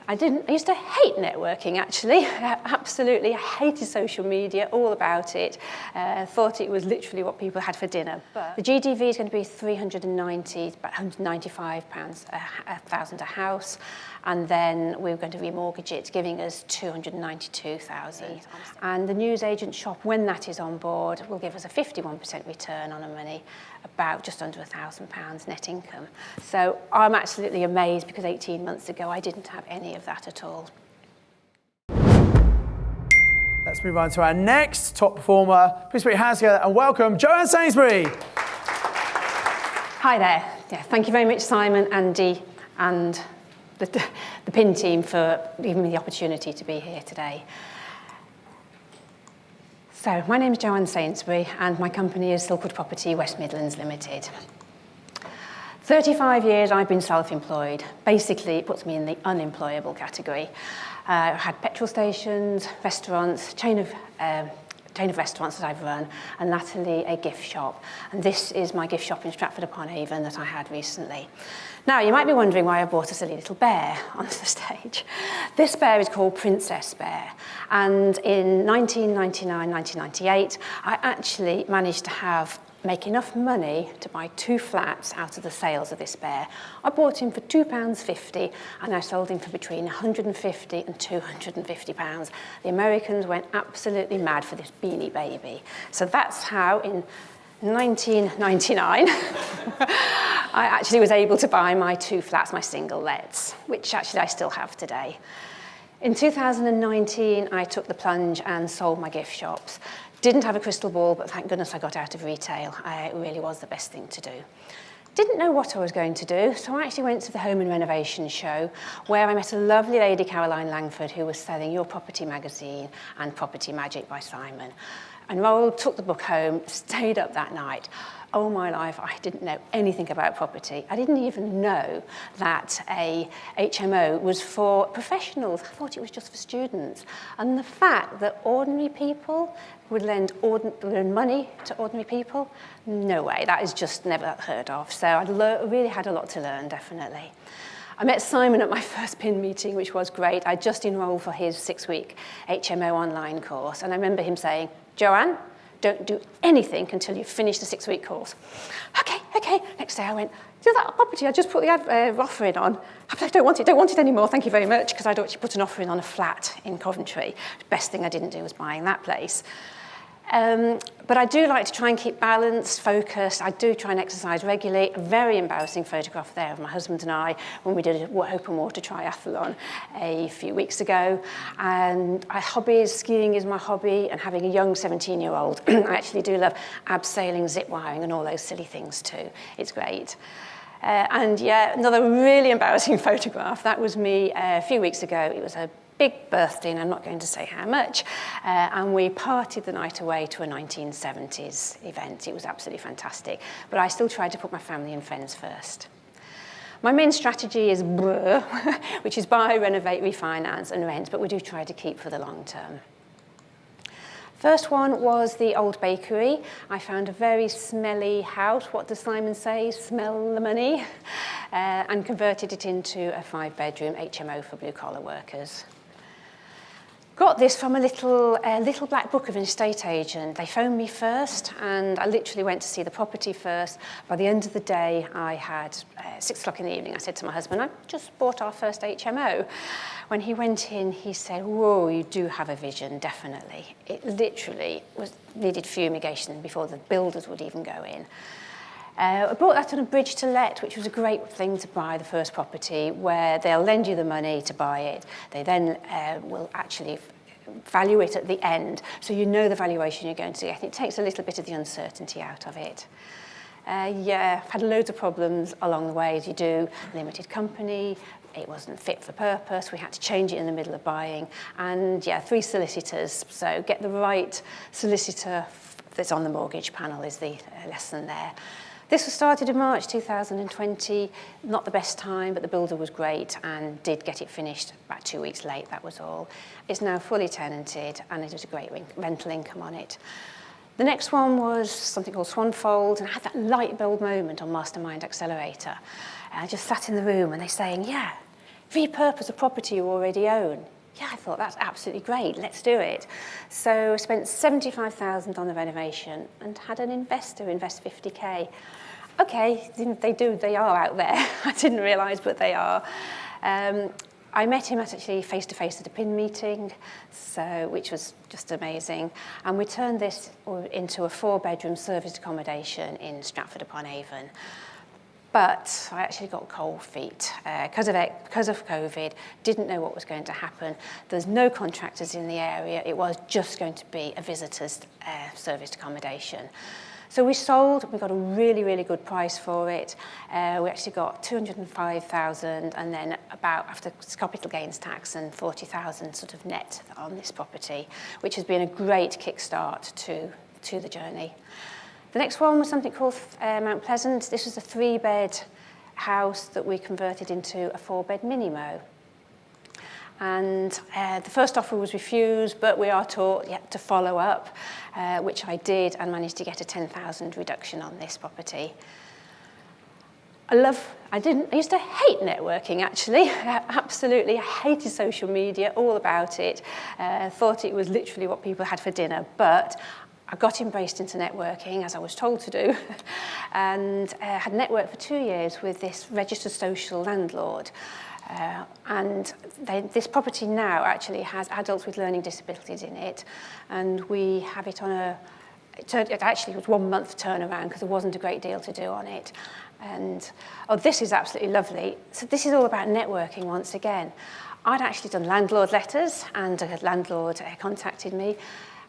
I used to hate networking, actually. Absolutely, I hated social media, all about it. Thought it was literally what people had for dinner. But the GDV is going to be about £195,000 a house, and then we're going to remortgage it, giving us £292,000. And the Newsagent Shop, when that is on board, will give us a 51% return on our money, about just under £1,000 net income. So I'm absolutely amazed, because 18 months ago I didn't have any of that at all. Let's move on to our next top performer. Please put your hands together and welcome Joanne Sainsbury. Hi there. Yeah, thank you very much, Simon, Andy, and the PIN team for giving me the opportunity to be here today. So, my name is Joanne Sainsbury, and my company is Silkwood Property West Midlands Limited. 35 years I've been self-employed. Basically, it puts me in the unemployable category. I've had petrol stations, restaurants, chain of restaurants that I've run, and latterly a gift shop. And this is my gift shop in Stratford-upon-Avon that I had recently. Now, you might be wondering why I brought a silly little bear onto the stage. This bear is called Princess Bear, and in 1999, 1998, I actually managed to make enough money to buy 2 flats out of the sales of this bear. I bought him for £2.50 and I sold him for between £150 and £250. The Americans went absolutely mad for this beanie baby. So that's how in 1999 I actually was able to buy my 2 flats, my single lets, which actually I still have today. In 2019, I took the plunge and sold my gift shops. Didn't have a crystal ball, but thank goodness I got out of retail. It really was the best thing to do. Didn't know what I was going to do, so I actually went to the Home and Renovation show, where I met a lovely lady, Caroline Langford, who was selling Your Property magazine and Property Magic by Simon. Enrolled, took the book home, stayed up that night. All my life, I didn't know anything about property. I didn't even know that a HMO was for professionals. I thought it was just for students. And the fact that ordinary people would lend money to ordinary people, no way. That is just never heard of. So I really had a lot to learn, definitely. I met Simon at my first PIN meeting, which was great. I just enrolled for his 6-week HMO online course. And I remember him saying, Joanne, don't do anything until you finish the 6-week course. Okay. Next day I went, do that property I just put the offer in on. I don't want it anymore, thank you very much, because I'd actually put an offer in on a flat in Coventry. The best thing I didn't do was buying that place. But I do like to try and keep balanced, focused. I do try and exercise regularly. A very embarrassing photograph there of my husband and I when we did an open water triathlon a few weeks ago. And skiing is my hobby, and having a young 17-year-old. I actually do love abseiling, zip wiring, and all those silly things too. It's great. And yeah, another really embarrassing photograph. That was me a few weeks ago. It was a big birthday, and I'm not going to say how much, and we partied the night away to a 1970s event. It was absolutely fantastic, but I still tried to put my family and friends first. My main strategy is BRRR, which is buy, renovate, refinance, and rent, but we do try to keep for the long term. First one was the old bakery. I found a very smelly house. What does Simon say? Smell the money. And converted it into a 5-bedroom HMO for blue-collar workers. Got this from a little black book of an estate agent. They phoned me first, and I literally went to see the property first. By the end of the day, I had 6 o'clock in the evening. I said to my husband, I just bought our first HMO. When he went in, he said, whoa, you do have a vision, definitely. It literally needed fumigation before the builders would even go in. I bought that on a bridge to let, which was a great thing to buy the first property, where they'll lend you the money to buy it. They then will actually value it at the end, so you know the valuation you're going to get. It takes a little bit of the uncertainty out of it. Yeah, I've had loads of problems along the way, as you do. Limited company, it wasn't fit for purpose. We had to change it in the middle of buying. And yeah, 3 solicitors, so get the right solicitor that's on the mortgage panel is the lesson there. This was started in March 2020, not the best time, but the builder was great and did get it finished about 2 weeks late, that was all. It's now fully tenanted, and it was a great rental income on it. The next one was something called Swanfold, and I had that light bulb moment on Mastermind Accelerator. And I just sat in the room and they're saying, yeah, repurpose a property you already own. Yeah, I thought that's absolutely great, let's do it. So I spent 75,000 on the renovation and had an investor invest 50k. Okay, they are out there. I didn't realise, but they are. I met him actually face-to-face at a PIN meeting, which was just amazing. And we turned this into a 4-bedroom serviced accommodation in Stratford-upon-Avon. But I actually got cold feet because of COVID, didn't know what was going to happen. There's no contractors in the area. It was just going to be a visitors serviced accommodation. So we sold, we got a really, really good price for it. We actually got 205,000 and then about, after capital gains tax, and 40,000 sort of net on this property, which has been a great kickstart to the journey. The next one was something called Mount Pleasant. This was a 3-bed house that we converted into a 4-bed mini-mo. And the first offer was refused, but we are taught to follow up, which I did, and managed to get a 10,000 reduction on this property. I used to hate networking, actually. Absolutely, I hated social media, all about it. Thought it was literally what people had for dinner, but I got embraced into networking, as I was told to do, and had networked for 2 years with this registered social landlord. This property now actually has adults with learning disabilities in it, and we have it on it actually was 1 month turnaround because there wasn't a great deal to do on it. And, this is absolutely lovely. So this is all about networking once again. I'd actually done landlord letters, and a landlord contacted me,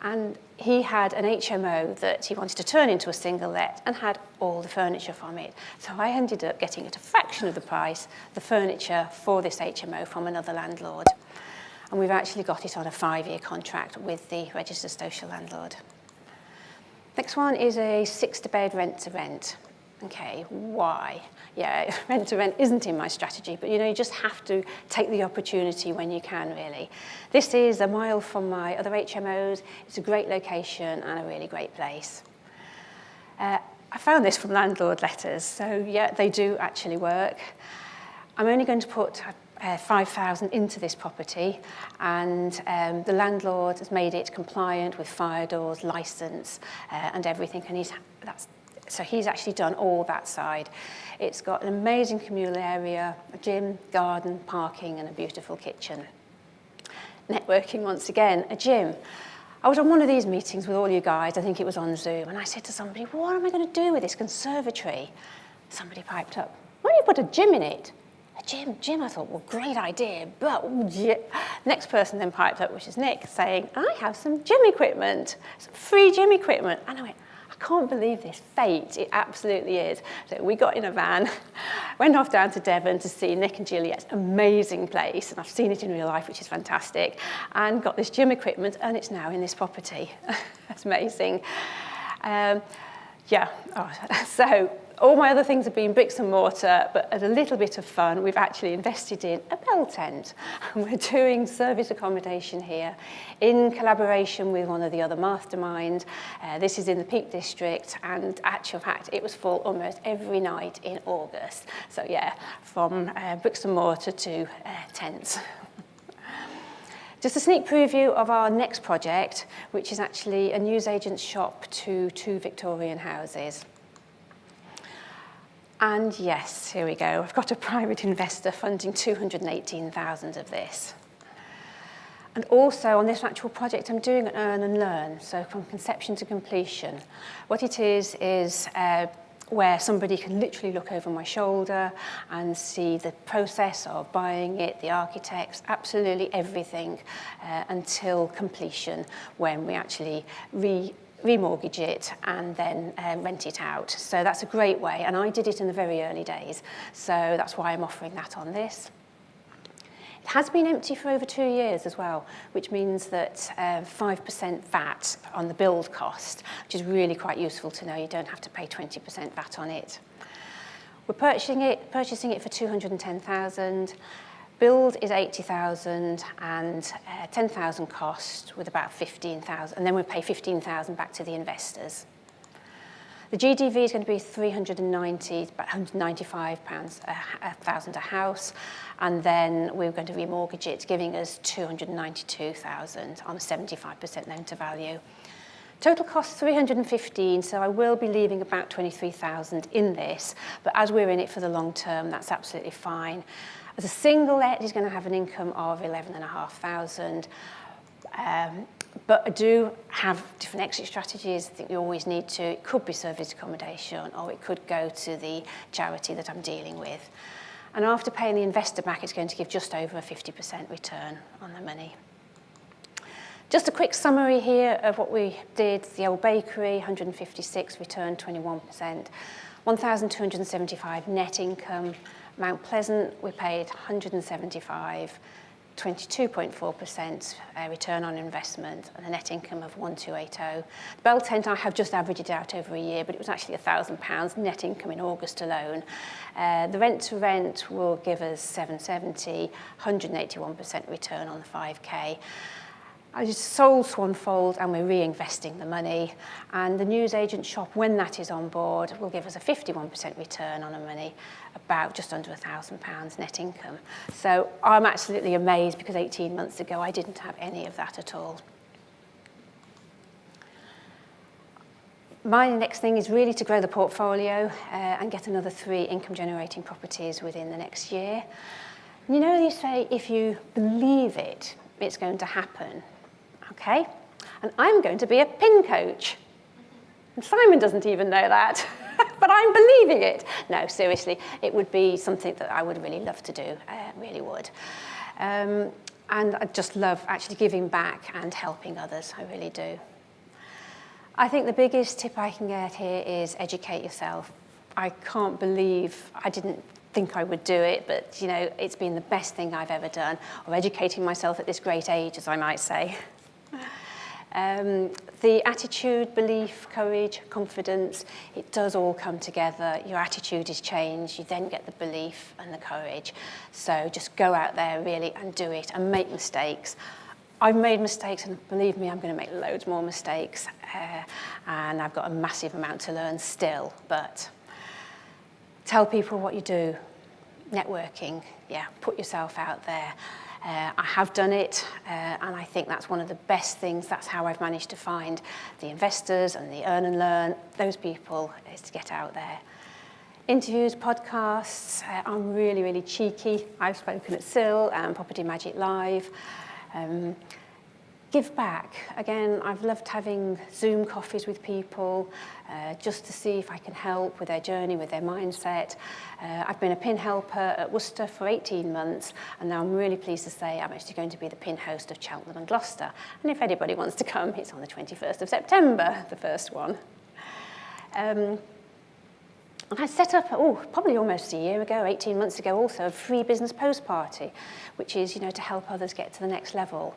and he had an HMO that he wanted to turn into a single let and had all the furniture from it. So I ended up getting at a fraction of the price the furniture for this HMO from another landlord. And we've actually got it on a 5-year contract with the registered social landlord. Next one is a 6-bed rent-to-rent. Okay, why? Yeah, rent-to-rent isn't in my strategy, but you just have to take the opportunity when you can, really. This is a mile from my other HMOs. It's a great location and a really great place. I found this from landlord letters, so yeah, they do actually work. I'm only going to put 5,000 into this property, and the landlord has made it compliant with fire doors, licence, and everything, and he's actually done all that side. It's got an amazing communal area, a gym, garden, parking, and a beautiful kitchen. Networking once again, a gym. I was on one of these meetings with all you guys, I think it was on Zoom, and I said to somebody, what am I going to do with this conservatory? Somebody piped up, why don't you put a gym in it? A gym, I thought, well, great idea, but yeah. Next person then piped up, which is Nick, saying, I have some gym equipment, some free gym equipment. And I went, I can't believe this, fate, it absolutely is. So we got in a van, went off down to Devon to see Nick and Juliet's amazing place, and I've seen it in real life, which is fantastic, and got this gym equipment, and it's now in this property. That's amazing. So all my other things have been bricks and mortar, but as a little bit of fun, we've actually invested in a bell tent. And we're doing service accommodation here in collaboration with one of the other masterminds. This is in the Peak District, and actual fact, it was full almost every night in August. So yeah, from bricks and mortar to tents. Just a sneak preview of our next project, which is actually a Newsagent Shop to 2 Victorian houses. And yes, here we go. I've got a private investor funding 218,000 of this. And also on this actual project, I'm doing an earn and learn, so from conception to completion. What it is where somebody can literally look over my shoulder and see the process of buying it, the architects, absolutely everything until completion, when we actually remortgage it and then rent it out. So that's a great way, and I did it in the very early days, so that's why I'm offering that on this. It has been empty for over 2 years as well, which means that 5% VAT on the build cost, which is really quite useful to know. You don't have to pay 20% VAT on it. We're purchasing it for 210,000. Build is 80,000 and 10,000 cost with about 15,000, and then we pay 15,000 back to the investors. The GDV is going to be about £195,000 a house, and then we're going to remortgage it, giving us £292,000 on a 75% loan to value. Total cost 315, so I will be leaving about 23,000 in this, but as we're in it for the long term, that's absolutely fine. As a single let, he's going to have an income of 11,500. But I do have different exit strategies. I think you always need to. It could be service accommodation, or it could go to the charity that I'm dealing with. And after paying the investor back, it's going to give just over a 50% return on the money. Just a quick summary here of what we did. The old bakery, 156, return 21%. 1,275 net income. Mount Pleasant, we paid 175, 22.4% return on investment, and a net income of 1,280. Bell Tent, I have just averaged it out over a year, but it was actually £1,000 net income in August alone. The rent to rent will give us 770, 181% return on the 5K. I just sold Swanfold and we're reinvesting the money. And the Newsagent Shop, when that is on board, will give us a 51% return on the money, about just under £1,000 net income. So I'm absolutely amazed because 18 months ago I didn't have any of that at all. My next thing is really to grow the portfolio and get another 3 income generating properties within the next year. You know, you say if you believe it, it's going to happen. Okay, and I'm going to be a pin coach. And Simon doesn't even know that, but I'm believing it. No, seriously, it would be something that I would really love to do, really would. And I just love actually giving back and helping others, I really do. I think the biggest tip I can get here is educate yourself. I can't believe I didn't think I would do it, but you know, it's been the best thing I've ever done, or educating myself at this great age, as I might say. The attitude, belief, courage, confidence, it does all come together. Your attitude is changed, you then get the belief and the courage. So just go out there really and do it and make mistakes. I've made mistakes, and believe me, I'm going to make loads more mistakes, and I've got a massive amount to learn still, but tell people what you do. Networking, yeah, put yourself out there. I have done it, and I think that's one of the best things. That's how I've managed to find the investors and the earn and learn, those people, is to get out there. Interviews, podcasts, I'm really, really cheeky. I've spoken at SIL and Property Magic Live. Give back. Again, I've loved having Zoom coffees with people just to see if I can help with their journey, with their mindset. I've been a pin helper at Worcester for 18 months, and now I'm really pleased to say I'm actually going to be the pin host of Cheltenham and Gloucester. And if anybody wants to come, it's on the 21st of September, the first one. And I set up, probably almost a year ago, 18 months ago also, a free business post party, which is, you know, to help others get to the next level,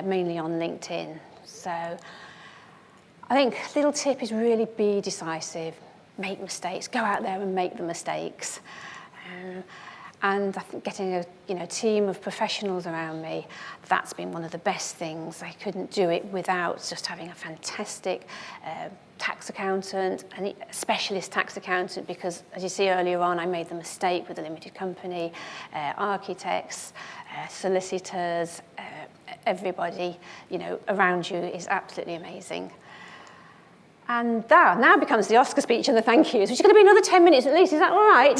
mainly on LinkedIn. So I think a little tip is really be decisive, make mistakes, go out there and make the mistakes. And I think getting a team of professionals around me, that's been one of the best things. I couldn't do it without just having a fantastic tax accountant, a specialist tax accountant, because as you see earlier on, I made the mistake with a limited company, architects, solicitors, everybody, you know, around you is absolutely amazing. And that now becomes the Oscar speech and the thank yous, which is going to be another 10 minutes at least. Is that all right?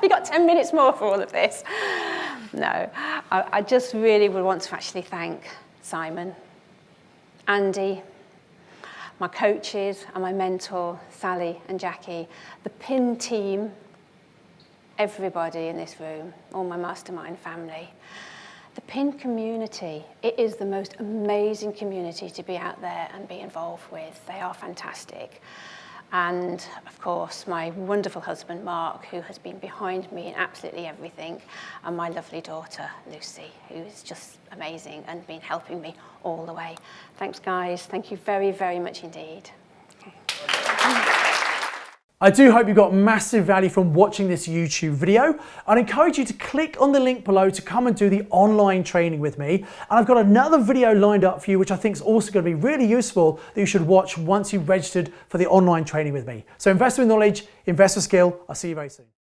You got 10 minutes more for all of this. No, I just really would want to actually thank Simon, Andy, my coaches and my mentor, Sally and Jackie, the PIN team, everybody in this room, all my mastermind family. The PIN community, it is the most amazing community to be out there and be involved with. They are fantastic. And of course, my wonderful husband, Mark, who has been behind me in absolutely everything, and my lovely daughter, Lucy, who is just amazing and been helping me all the way. Thanks, guys. Thank you very, very much indeed. Okay. I do hope you got massive value from watching this YouTube video. I'd encourage you to click on the link below to come and do the online training with me. And I've got another video lined up for you, which I think is also going to be really useful that you should watch once you've registered for the online training with me. So invest with knowledge, invest with skill. I'll see you very soon.